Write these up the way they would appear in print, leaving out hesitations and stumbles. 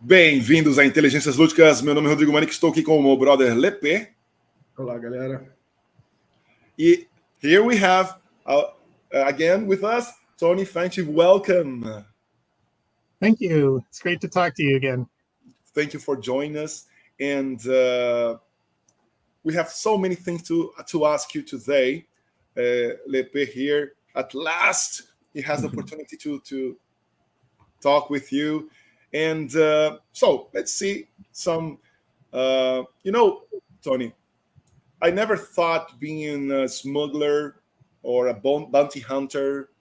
Bem-vindos a Inteligências Lúdicas. Meu nome é Rodrigo Manique, estou aqui com o meu brother Lepê. Olá, galera. E here we have again with us Tony Fanchi. Welcome. Thank you. It's great to talk to you again. Thank you for joining us. And we have so many things to ask you today. Lepê here. At last, he has the opportunity to talk with you. And so let's see some, Tony, I never thought being a smuggler or a bounty hunter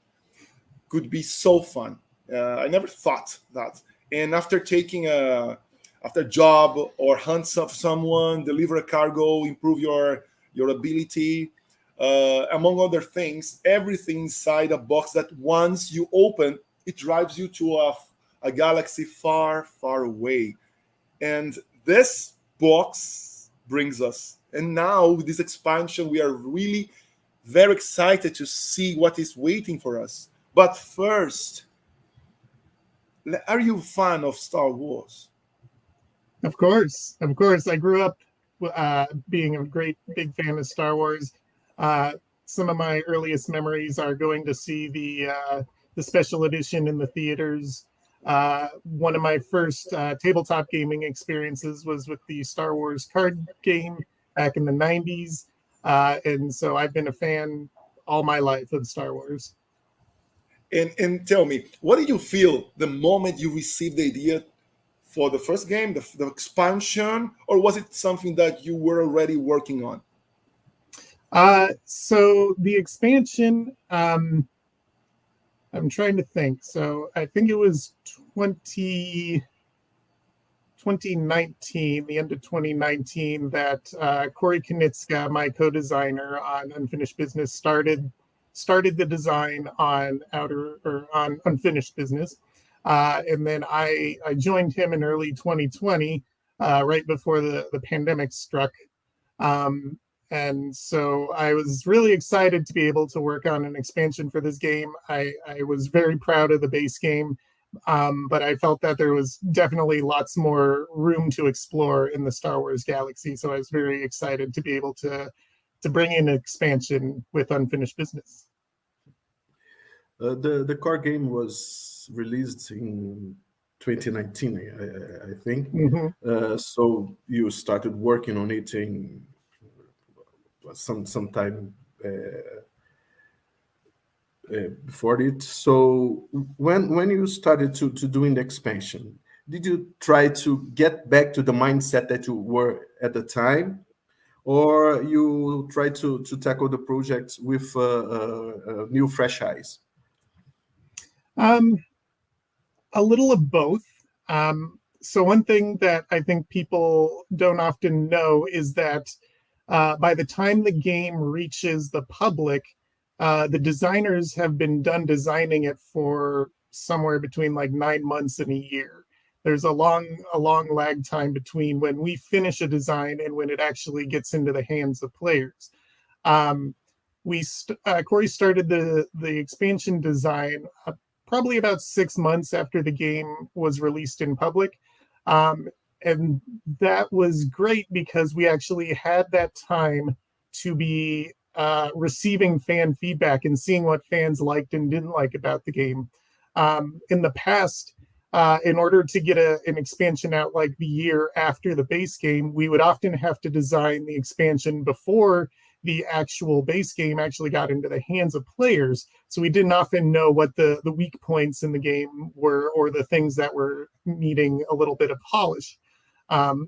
could be so fun. I never thought that. And after taking after job or hunt someone, deliver a cargo, improve your ability, among other things, everything inside a box that once you open, it drives you to a galaxy far, far away. And this box brings us. And now with this expansion, we are really very excited to see what is waiting for us. But first, are you a fan of Star Wars? Of course. I grew up being a big fan of Star Wars. Some of my earliest memories are going to see the special edition in the theaters. One of my first tabletop gaming experiences was with the Star Wars card game back in the 90s. And so I've been a fan all my life of Star Wars. And tell me, what did you feel the moment you received the idea for the first game, the expansion, or was it something that you were already working on? So the expansion, I'm trying to think. So I think it was 2019, the end of 2019, that Corey Knitska, my co-designer on Unfinished Business, started the design on Unfinished Business. And then I joined him in early 2020, right before the pandemic struck. And so I was really excited to be able to work on an expansion for this game. I was very proud of the base game, but I felt that there was definitely lots more room to explore in the Star Wars galaxy. So I was very excited to be able to bring in an expansion with Unfinished Business. The core game was released in 2019, I think. Mm-hmm. So you started working on it in some time before it. So when you started to doing the expansion, did you try to get back to the mindset that you were at the time, or you try to tackle the project with new fresh eyes? A little of both. So one thing that I think people don't often know is that by the time the game reaches the public, the designers have been done designing it for somewhere between like 9 months and a year. There's a long lag time between when we finish a design and when it actually gets into the hands of players. Corey started the expansion design probably about 6 months after the game was released in public. And that was great because we actually had that time to be receiving fan feedback and seeing what fans liked and didn't like about the game. In the past, in order to get an expansion out like the year after the base game, we would often have to design the expansion before the actual base game actually got into the hands of players. So we didn't often know what the weak points in the game were, or the things that were needing a little bit of polish.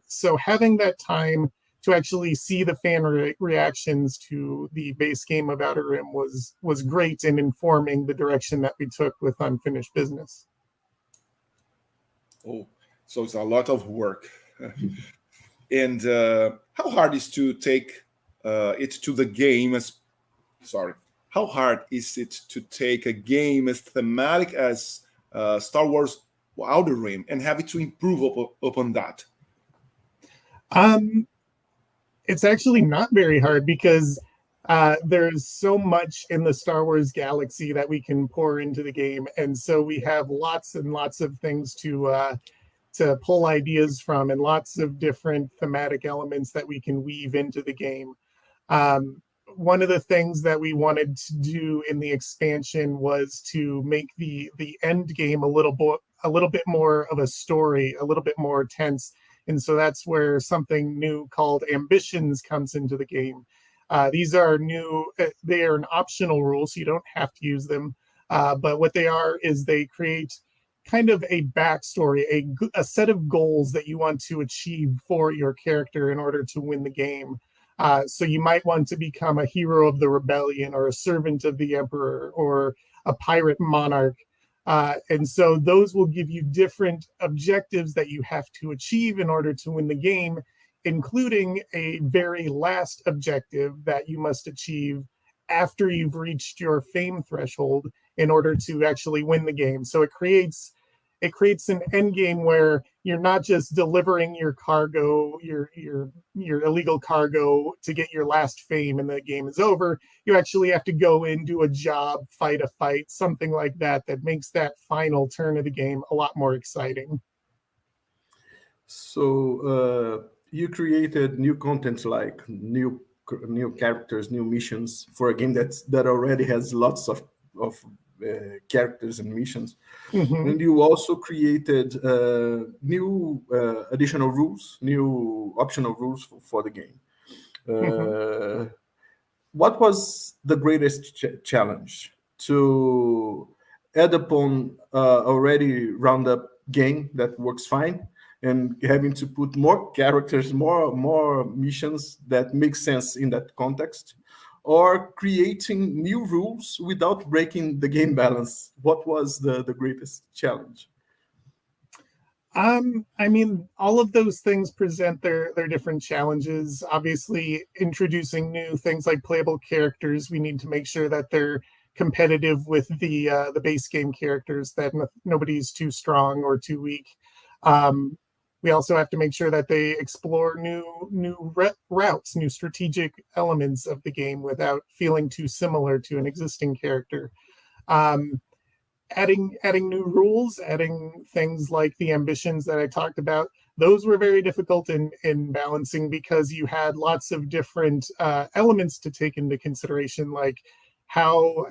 So having that time to actually see the fan reactions to the base game of Outer Rim was great in informing the direction that we took with Unfinished Business. Oh, so it's a lot of work. And how hard is to take it to the game how hard is it to take a game as thematic as Star Wars Outer Rim and have it to improve upon that? It's actually not very hard because there's so much in the Star Wars galaxy that we can pour into the game, and so we have lots and lots of things to to pull ideas from, and lots of different thematic elements that we can weave into the game. One of the things that we wanted to do in the expansion was to make the end game a little bit more of a story, a little bit more tense. And so that's where something new called ambitions comes into the game. These are new, they are an optional rule, so you don't have to use them. But what they are is they create kind of a backstory, a set of goals that you want to achieve for your character in order to win the game. So you might want to become a hero of the rebellion, or a servant of the emperor, or a pirate monarch. And so those will give you different objectives that you have to achieve in order to win the game, including a very last objective that you must achieve after you've reached your fame threshold in order to actually win the game. So it creates an end game where you're not just delivering your cargo, your illegal cargo, to get your last fame and the game is over. You actually have to go in, do a job, fight a fight, something like that makes that final turn of the game a lot more exciting. So you created new content, like new characters, new missions for a game that already has lots of characters and missions. Mm-hmm. And you also created new additional rules, new optional rules for the game. What was the greatest challenge? To add upon already round up game that works fine, and having to put more characters, more missions that make sense in that context, or creating new rules without breaking the game balance? What was the greatest challenge? I mean, all of those things present their different challenges. Obviously, introducing new things like playable characters, we need to make sure that they're competitive with the base game characters, that nobody's too strong or too weak. We also have to make sure that they explore new routes, new strategic elements of the game without feeling too similar to an existing character. Adding new rules, adding things like the ambitions that I talked about, those were very difficult in balancing, because you had lots of different elements to take into consideration, like how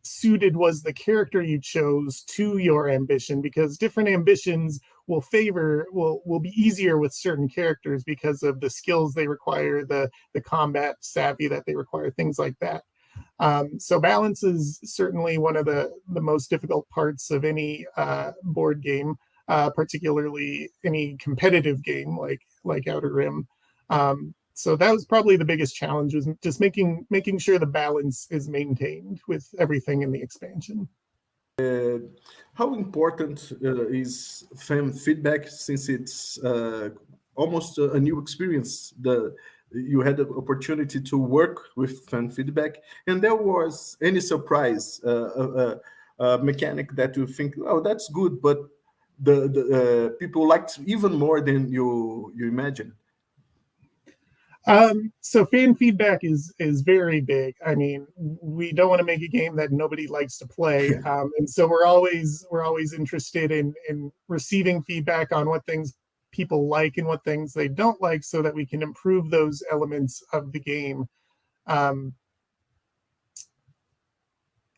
suited was the character you chose to your ambition, because different ambitions will be easier with certain characters because of the skills they require, the combat savvy that they require, things like that. So balance is certainly one of the most difficult parts of any board game, particularly any competitive game like Outer Rim. So that was probably the biggest challenge, was just making sure the balance is maintained with everything in the expansion. How important is fan feedback, since it's almost a new experience? You had the opportunity to work with fan feedback, and there was any surprise, a mechanic that you think, oh, that's good, but the people liked even more than you imagined? So fan feedback is very big. I mean, we don't want to make a game that nobody likes to play, and so we're always interested in receiving feedback on what things people like and what things they don't like, so that we can improve those elements of the game.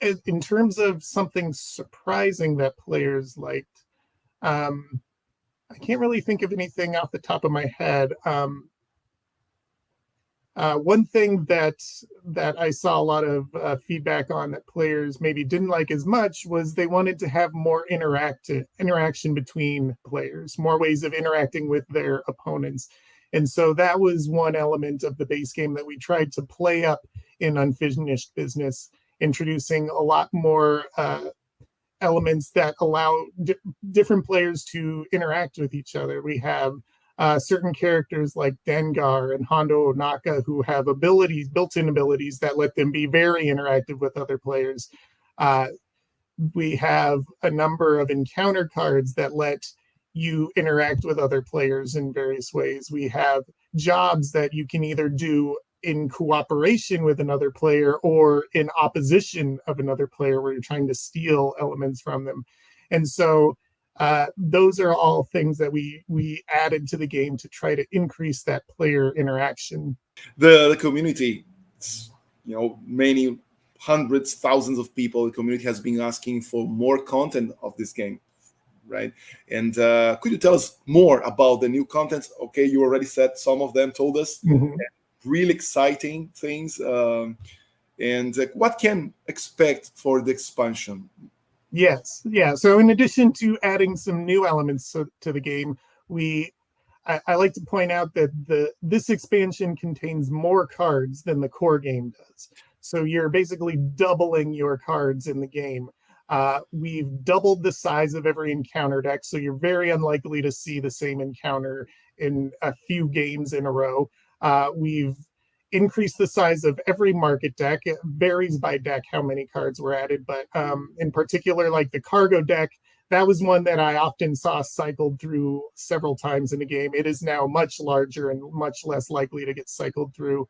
In terms of something surprising that players liked, I can't really think of anything off the top of my head. One thing that I saw a lot of feedback on that players maybe didn't like as much was they wanted to have more interaction between players, more ways of interacting with their opponents. And so that was one element of the base game that we tried to play up in Unfinished Business, introducing a lot more elements that allow different players to interact with each other. We have certain characters like Dengar and Hondo Onaka who have built-in abilities that let them be very interactive with other players. We have a number of encounter cards that let you interact with other players in various ways. We have jobs that you can either do in cooperation with another player or in opposition of another player, where you're trying to steal elements from them. And so Those are all things that we added to the game to try to increase that player interaction. The community, it's, many hundreds, thousands of people. The community has been asking for more content of this game, right? And could you tell us more about the new content? Okay, you already said some of them, told us. Mhm. Really exciting things. And what can expect for the expansion? Yes, yeah. So in addition to adding some new elements to the game, I like to point out that this expansion contains more cards than the core game does. So you're basically doubling your cards in the game. We've doubled the size of every encounter deck, so you're very unlikely to see the same encounter in a few games in a row. We've increased the size of every market deck. It varies by deck how many cards were added, but in particular, like the cargo deck, that was one that I often saw cycled through several times in a game. It is now much larger and much less likely to get cycled through.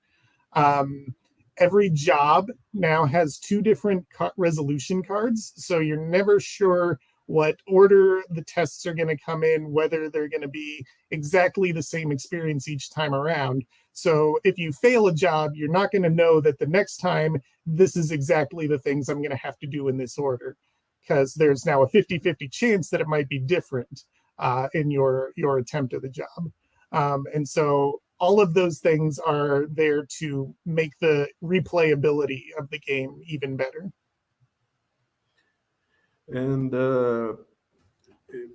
Every job now has two different resolution cards, so you're never sure what order the tests are going to come in, whether they're going to be exactly the same experience each time around. So if you fail a job, you're not going to know that the next time this is exactly the things I'm going to have to do in this order, because there's now a 50-50 chance that it might be different in your attempt at the job. And so all of those things are there to make the replayability of the game even better. And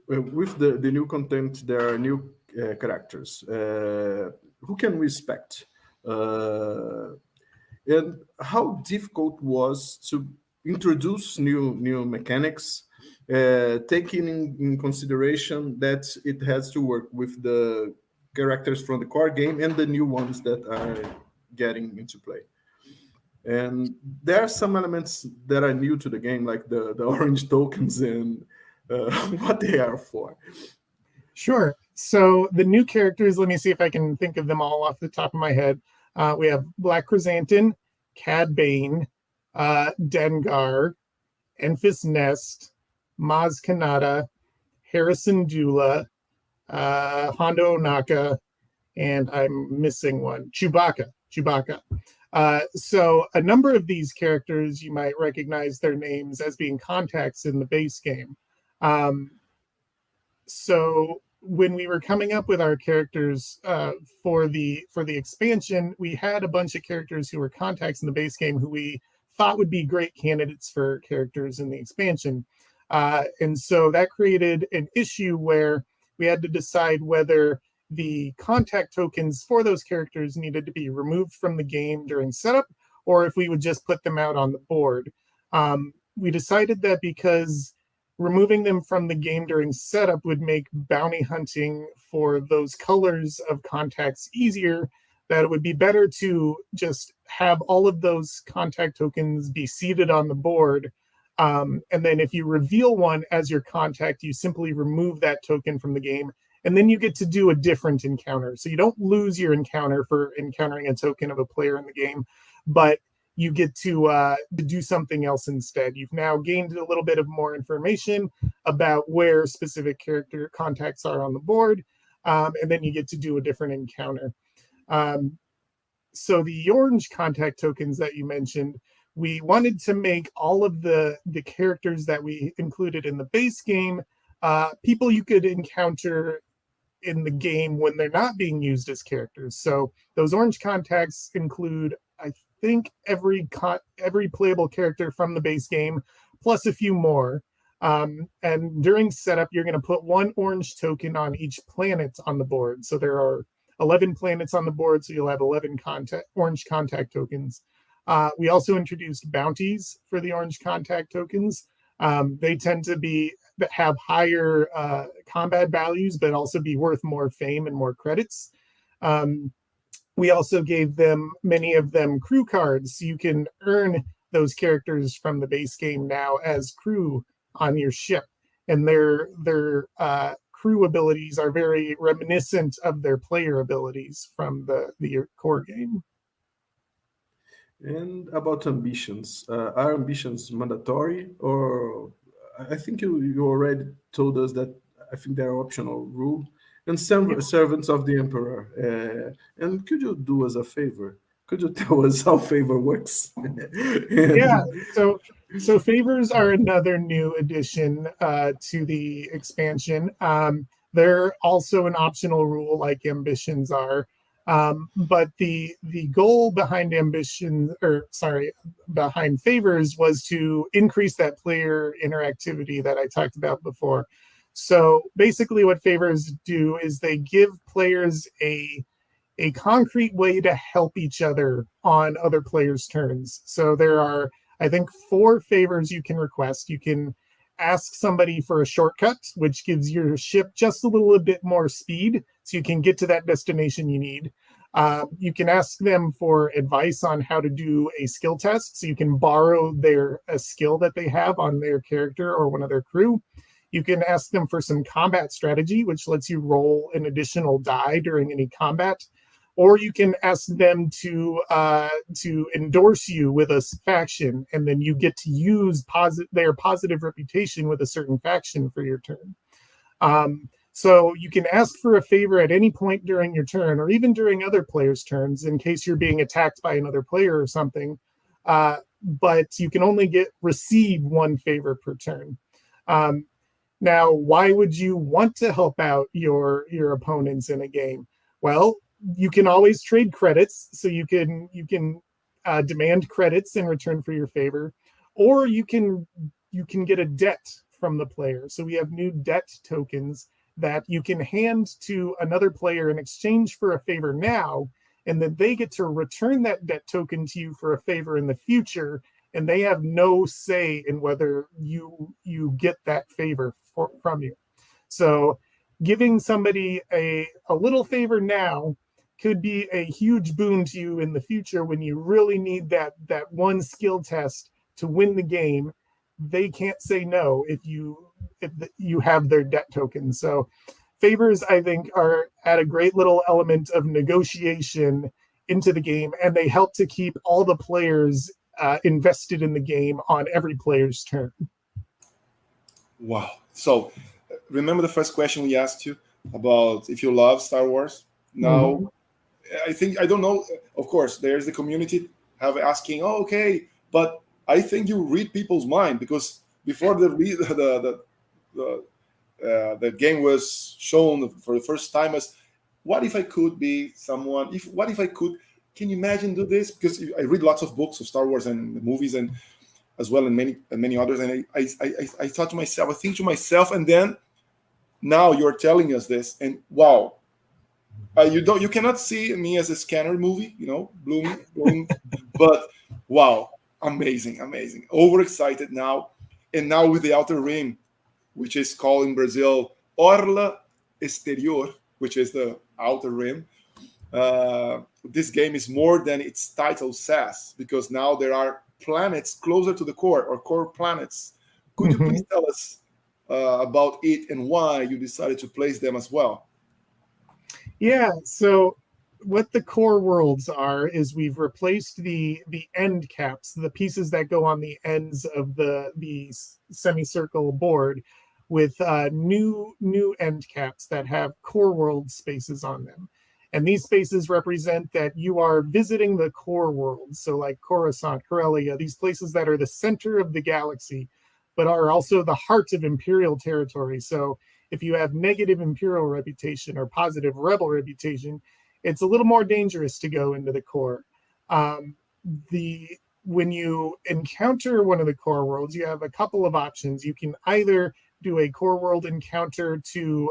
with the new content, there are new characters. Who can we expect? And how difficult was to introduce new mechanics, taking in consideration that it has to work with the characters from the core game and the new ones that are getting into play. And there are some elements that are new to the game, like the orange tokens and what they are for. Sure. So the new characters, let me see if I can think of them all off the top of my head. We have Black Chrysanthemum, Cad Bane, Dengar, Enfys Nest, Maz Kanata, Harrison Dula, Hondo Onaka, and I'm missing one, Chewbacca. So a number of these characters, you might recognize their names as being contacts in the base game. So when we were coming up with our characters for the expansion, we had a bunch of characters who were contacts in the base game who we thought would be great candidates for characters in the expansion. And so that created an issue where we had to decide whether the contact tokens for those characters needed to be removed from the game during setup, or if we would just put them out on the board. We decided that because removing them from the game during setup would make bounty hunting for those colors of contacts easier, that it would be better to just have all of those contact tokens be seated on the board. And then if you reveal one as your contact, you simply remove that token from the game, and then you get to do a different encounter. So you don't lose your encounter for encountering a token of a player in the game, but you get to do something else instead. You've now gained a little bit of more information about where specific character contacts are on the board, and then you get to do a different encounter. So the orange contact tokens that you mentioned, we wanted to make all of the characters that we included in the base game people you could encounter in the game when they're not being used as characters. So those orange contacts include, I think, every playable character from the base game, plus a few more. And during setup, you're going to put one orange token on each planet on the board. So there are 11 planets on the board, so you'll have 11 orange contact tokens. We also introduced bounties for the orange contact tokens. They tend to have higher combat values, but also be worth more fame and more credits. We also gave many of them crew cards, so you can earn those characters from the base game now as crew on your ship, and their crew abilities are very reminiscent of their player abilities from the core game. And about ambitions, are ambitions mandatory, or I think you already told us that I think they're optional rule and some servants of the emperor. And could you do us a favor? Could you tell us how favor works? Yeah, And- so favors are another new addition to the expansion. They're also an optional rule like ambitions are. But the goal behind ambition, or sorry, behind favors was to increase that player interactivity that I talked about before. So basically what favors do is they give players a concrete way to help each other on other players' turns. So there are, I think, 4 favors you can request. You can ask somebody for a shortcut, which gives your ship just a little bit more speed so you can get to that destination you need. You can ask them for advice on how to do a skill test, so you can borrow a skill that they have on their character or one of their crew. You can ask them for some combat strategy, which lets you roll an additional die during any combat. Or you can ask them to endorse you with a faction, and then you get to use their positive reputation with a certain faction for your turn. So you can ask for a favor at any point during your turn, or even during other players' turns, in case you're being attacked by another player or something. But you can only receive 1 favor per turn. Now, why would you want to help out your opponents in a game? Well, you can always trade credits, so you can demand credits in return for your favor, or you can get a debt from the player. So we have new debt tokens that you can hand to another player in exchange for a favor now, and then they get to return that debt token to you for a favor in the future, and they have no say in whether you get that favor from you. So giving somebody a little favor now could be a huge boon to you in the future when you really need that one skill test to win the game. They can't say no if you have their debt tokens. So favors, I think, are add a great little element of negotiation into the game, and they help to keep all the players invested in the game on every player's turn. Wow. So remember the first question we asked you about if you love Star Wars? Now, I think, I don't know, of course, there's the community asking, oh, okay, but I think you read people's mind, because before the game was shown for the first time as, what if I could be someone, what if I could, can you imagine do this? Because I read lots of books of Star Wars and movies, and as well, and many others, and I thought to myself, I think to myself, and then now you're telling us this, and wow. You cannot see me as a scanner movie, bloom, but wow, amazing. Overexcited now, and now with the Outer Rim, which is called in Brazil Orla Exterior, which is the Outer Rim. This game is more than its title says, because now there are planets closer to the core, or core planets. Could you please tell us about it and why you decided to place them as well? Yeah, so what the core worlds are is we've replaced the end caps, the pieces that go on the ends of the semicircle board, with new end caps that have core world spaces on them. And these spaces represent that you are visiting the core worlds, so like Coruscant, Corellia, these places that are the center of the galaxy, but are also the heart of Imperial territory. So if you have negative Imperial reputation or positive Rebel reputation, it's a little more dangerous to go into the core. When you encounter one of the core worlds, you have a couple of options. You can either do a core world encounter to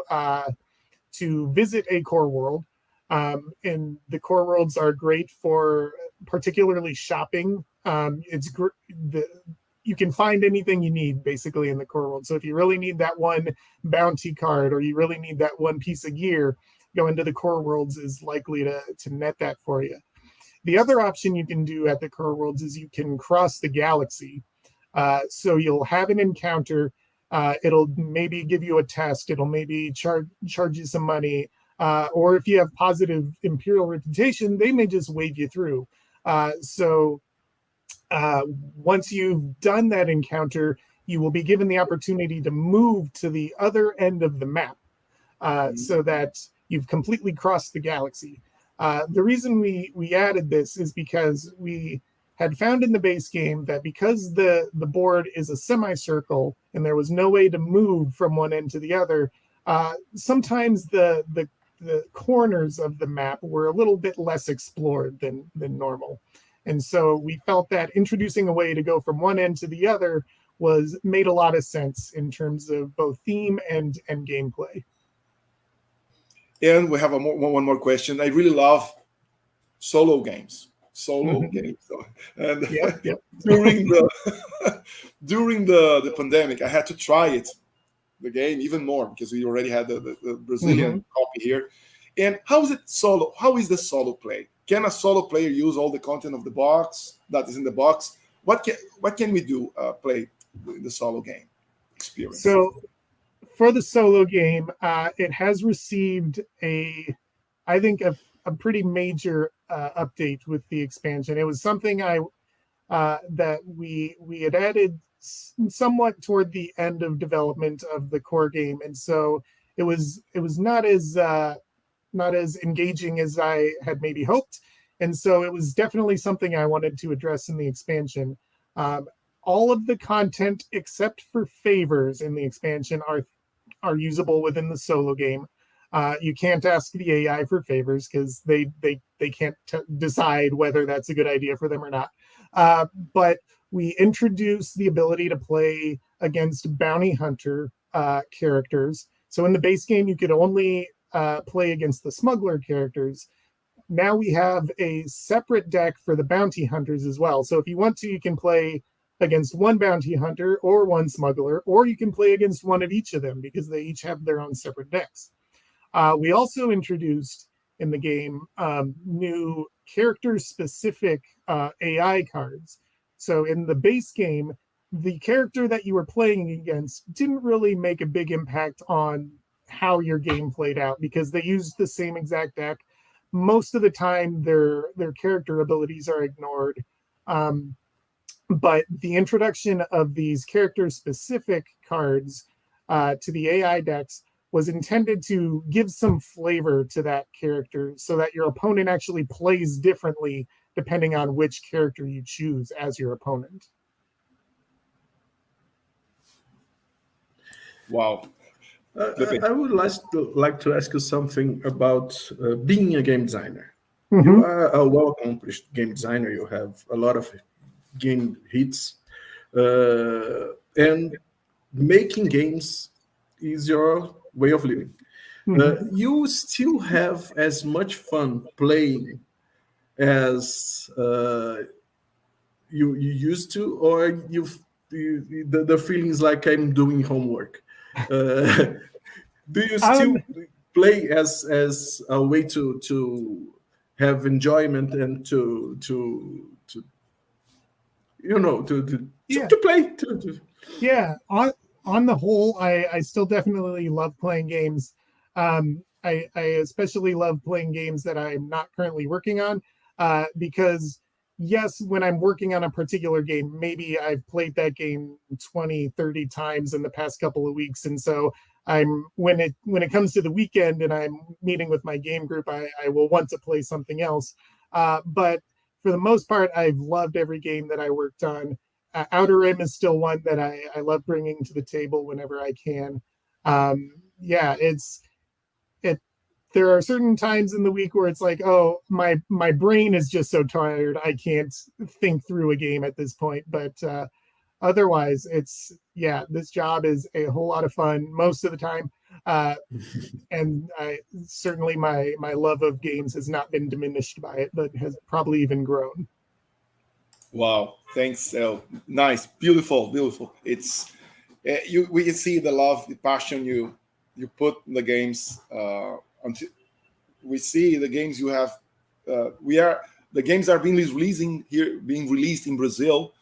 visit a core world, and the core worlds are great for particularly shopping. You can find anything you need basically in the core world. So if you really need that one bounty card, or you really need that one piece of gear, going to the core worlds is likely to net that for you. The other option you can do at the core worlds is you can cross the galaxy. So you'll have an encounter. It'll maybe give you a test. It'll maybe charge you some money. Or if you have positive Imperial reputation, they may just wave you through. Once you've done that encounter, you will be given the opportunity to move to the other end of the map, so that you've completely crossed the galaxy. The reason we added this is because we had found in the base game that because the board is a semicircle and there was no way to move from one end to the other, sometimes the corners of the map were a little bit less explored than normal. And so we felt that introducing a way to go from one end to the other made a lot of sense in terms of both theme and gameplay. And we have one more question. I really love solo games. Games. And Yep. during the pandemic, I had to try the game even more because we already had the Brazilian copy here. And how is it solo? How is the solo play? Can a solo player use all the content of the box that is in the box? What can we do play in the solo game experience? So for the solo game, it has received I think a pretty major update with the expansion. It was something that we had added somewhat toward the end of development of the core game, and so it was not as engaging as I had maybe hoped, and so it was definitely something I wanted to address in the expansion. All of the content except for favors in the expansion are usable within the solo game. You can't ask the AI for favors because they can't decide whether that's a good idea for them or not. But we introduced the ability to play against bounty hunter characters. So in the base game, you could only play against the smuggler characters. Now we have a separate deck for the bounty hunters as well. So if you want to, you can play against one bounty hunter or one smuggler, or you can play against one of each of them because they each have their own separate decks. We also introduced in the game new character-specific AI cards. So in the base game, the character that you were playing against didn't really make a big impact on how your game played out because they used the same exact deck. Most of the time, their character abilities are ignored. But the introduction of these character-specific cards to the AI decks was intended to give some flavor to that character so that your opponent actually plays differently depending on which character you choose as your opponent. Wow. I would like to ask you something about being a game designer. Mm-hmm. You are a well-accomplished game designer. You have a lot of game hits. And making games is your way of living. Mm-hmm. You still have as much fun playing as you used to, or the feeling is like I'm doing homework. Do you still play as a way to have enjoyment and to play? Yeah. On the whole, I still definitely love playing games. I especially love playing games that I'm not currently working on because, yes, when I'm working on a particular game, maybe I've played that game 20, 30 times in the past couple of weeks. And so when it comes to the weekend and I'm meeting with my game group, I will want to play something else. But for the most part, I've loved every game that I worked on. Outer Rim is still one that I love bringing to the table whenever I can. There are certain times in the week where it's like, oh, my brain is just so tired, I can't think through a game at this point. But otherwise, this job is a whole lot of fun most of the time. And certainly my love of games has not been diminished by it, but has probably even grown. Wow, thanks. Nice, beautiful. It's we can see the love, the passion you put in the games. Until we see the games you have, the games are being released in Brazil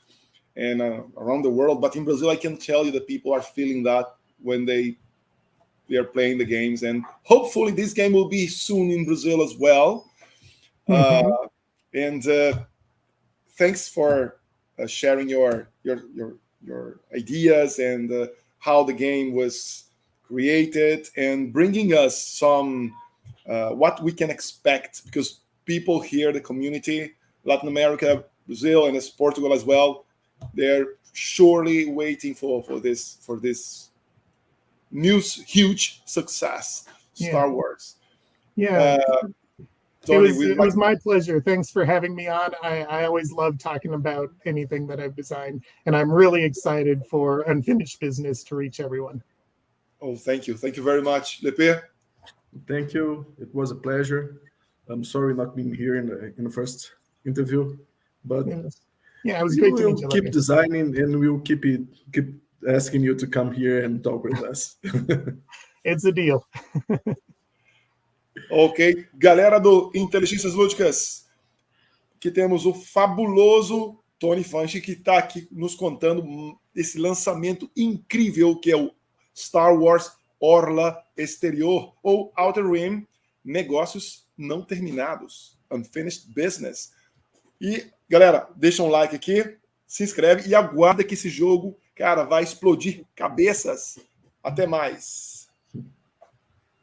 and around the world. But in Brazil, I can tell you that people are feeling that when they are playing the games, and hopefully this game will be soon in Brazil as well. And thanks for sharing your your ideas and how the game was created, and bringing us some what we can expect, because people here, the community, Latin America, Brazil, and Portugal as well, they're surely waiting for this huge success, Star Wars. Yeah. Tony, it was my pleasure. Thanks for having me on. I always love talking about anything that I've designed, and I'm really excited for Unfinished Business to reach everyone. Oh, thank you. Thank you very much. Lepe? Thank you. It was a pleasure. I'm sorry not being here in the first interview, but yeah, it was great to meet you. We'll keep designing, and we'll keep asking you to come here and talk with us. It's a deal. Ok. Galera do Inteligências Lúdicas, que temos o fabuloso Tony Fanchi, que está aqui nos contando esse lançamento incrível que é o Star Wars Orla Exterior, ou Outer Rim, negócios não terminados, Unfinished Business. E, galera, deixa um like aqui, se inscreve e aguarda que esse jogo, cara, vai explodir cabeças. Até mais.